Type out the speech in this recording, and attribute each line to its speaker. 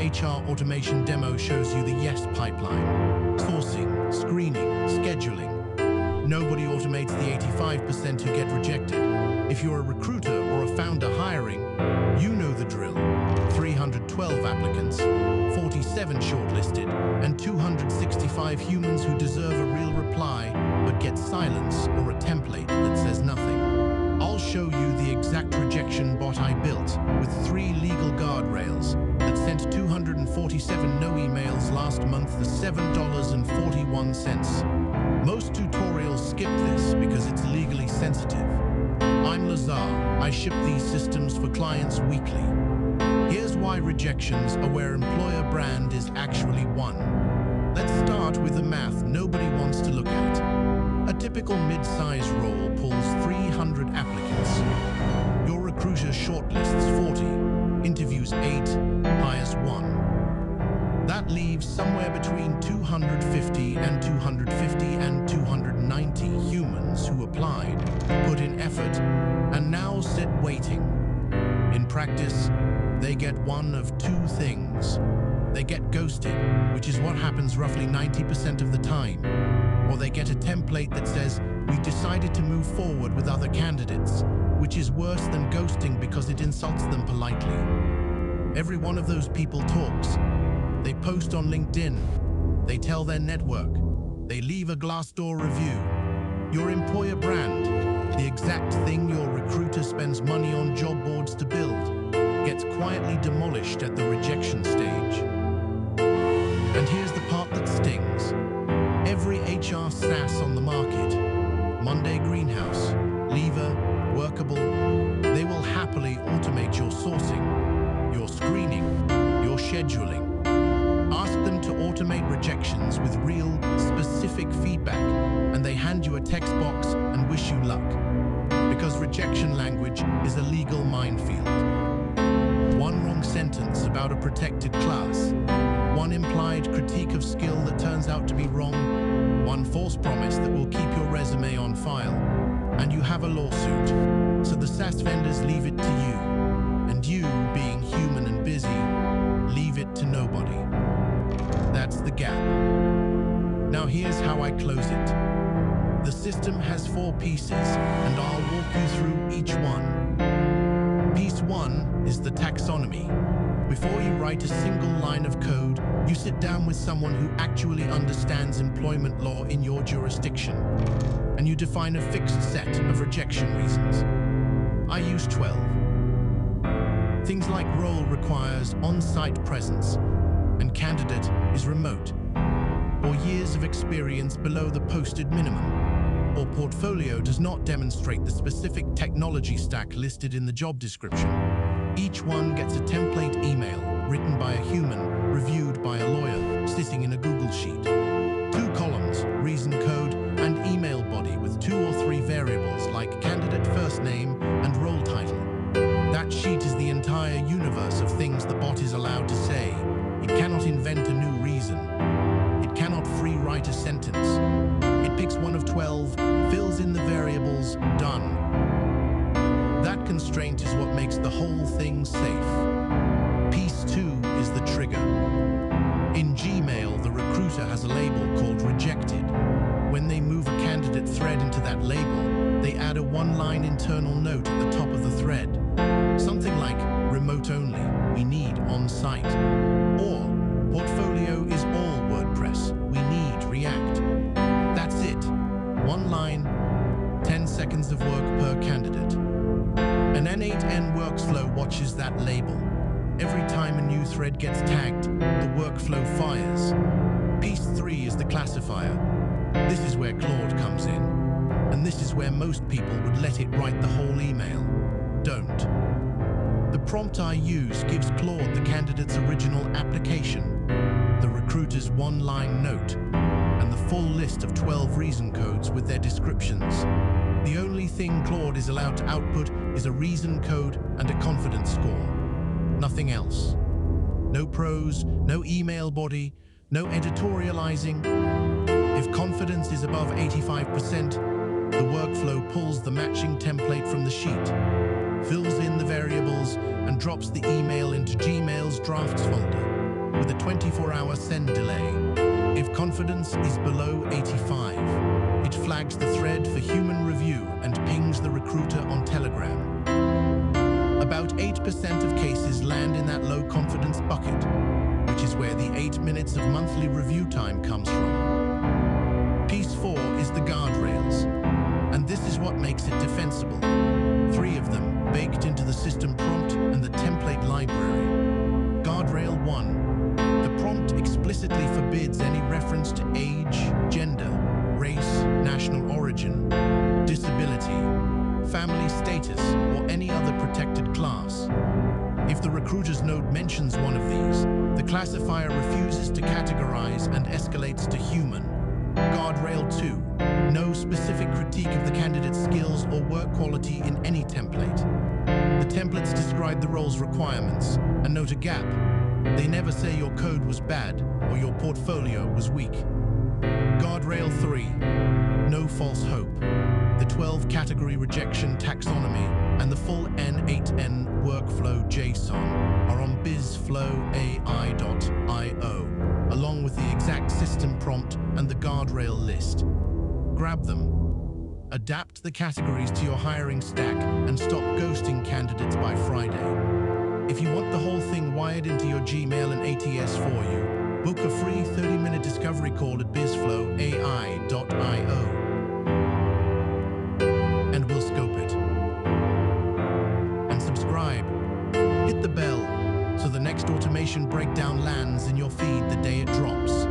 Speaker 1: HR automation demo shows you the yes pipeline. Sourcing, screening, scheduling. Nobody automates the 85% who get rejected. If you're a recruiter or a founder hiring, you know the drill. 312 applicants, 47 shortlisted, and 265 humans who deserve a real reply but get silence or a template that says nothing. I'll show you the exact rejection bot I built with 3 legal guardrails that sent 247 no emails last month for $7.41. Most tutorials skip this because it's legally sensitive. I'm Lazar. I ship these systems for clients weekly. Here's why rejections are where employer brand is actually won. Let's start with the math nobody wants to look at. A typical mid-size role pulls 300 applicants. Your recruiter shortlists 40, interviews 8, hires 1. That leaves somewhere between 250 and 290 humans who applied, put in effort, and now sit waiting. In practice, they get one of 2 things. They get ghosted, which is what happens roughly 90% of the time. Or they get a template that says, "We decided to move forward with other candidates," which is worse than ghosting because it insults them politely. Every one of those people talks. They post on LinkedIn. They tell their network. They leave a Glassdoor review. Your employer brand, the exact thing your recruiter spends money on job boards to build, gets quietly demolished at the rejection stage. And here's the part that stings. Every HR SaaS on the market, Monday Greenhouse, Lever, Workable, they will happily automate your sourcing, your screening, your scheduling. Ask them to automate rejections with real, specific feedback, and they hand you a text box and wish you luck. Because rejection language is a legal minefield. One wrong sentence about a protected class, one implied critique of skill that turns out to be wrong, one false promise that will keep your resume on file, and you have a lawsuit. So the SaaS vendors leave it to you, and you, being human and busy, leave it to nobody. That's the gap. Now here's how I close it. The system has 4 pieces, and I'll walk you through each one. Piece 1 is the taxonomy. Before you write a single line of code, you sit down with someone who actually understands employment law in your jurisdiction, and you define a fixed set of rejection reasons. I use 12. Things like role requires on-site presence, and candidate is remote, or years of experience below the posted minimum, or portfolio does not demonstrate the specific technology stack listed in the job description. Each one gets a template email written by a human, reviewed by a lawyer, sitting in a Google Sheet. 2 columns, reason code, and email body with 2 or 3 variables like candidate first name and role title. That sheet is the entire universe of things the bot is allowed to say. It cannot invent a new reason. It cannot free-write a sentence. It picks one of 12, fills in the variables, done. That constraint is what makes the whole thing safe. Piece 2 is the trigger. In Gmail, the recruiter has a label called Rejected. When they move a candidate thread into that label, they add a 1-line internal note at the top of the thread. Something like, remote only, we need on-site. Or, portfolio is all WordPress, we need React. That's it. 1 line, 10 seconds of work per candidate. An N8N workflow watches that label. Every time a new thread gets tagged, the workflow fires. Piece 3 is the classifier. This is where Claude comes in. And this is where most people would let it write the whole email. Don't. The prompt I use gives Claude the candidate's original application, the recruiter's 1-line note, and the full list of 12 reason codes with their descriptions. The only thing Claude is allowed to output is a reason code and a confidence score. Nothing else. No prose, no email body, no editorializing. If confidence is above 85%, the workflow pulls the matching template from the sheet, fills in the variables, and drops the email into Gmail's drafts folder. with a 24-hour send delay. If confidence is below 85, it flags the thread for human review and pings the recruiter on Telegram. About 8% of cases land in that low confidence bucket, which is where the 8 minutes of monthly review time comes from. Piece 4 is the guardrails, and this is what makes it defensible. 3 of them baked into the system prompt and the template library. Guardrail 1. The prompt explicitly forbids any reference to age, gender, race, national origin, disability, family status, or any other protected class. If the recruiter's note mentions one of these, the classifier refuses to categorize and escalates to human. Guardrail 2. No specific critique of the candidate's skills or work quality in any template. The templates describe the role's requirements and note a gap. They never say your code was bad or your portfolio was weak. Guardrail 3. No false hope. The 12-category rejection taxonomy and the full N8N workflow JSON are on bizflowai.io, along with the exact system prompt and the guardrail list. Grab them. Adapt the categories to your hiring stack and stop ghosting candidates by Friday. If you want the whole thing wired into your Gmail and ATS for you, book a free 30-minute discovery call at bizflowai.io. And we'll scope it. And subscribe. Hit the bell so the next automation breakdown lands in your feed the day it drops.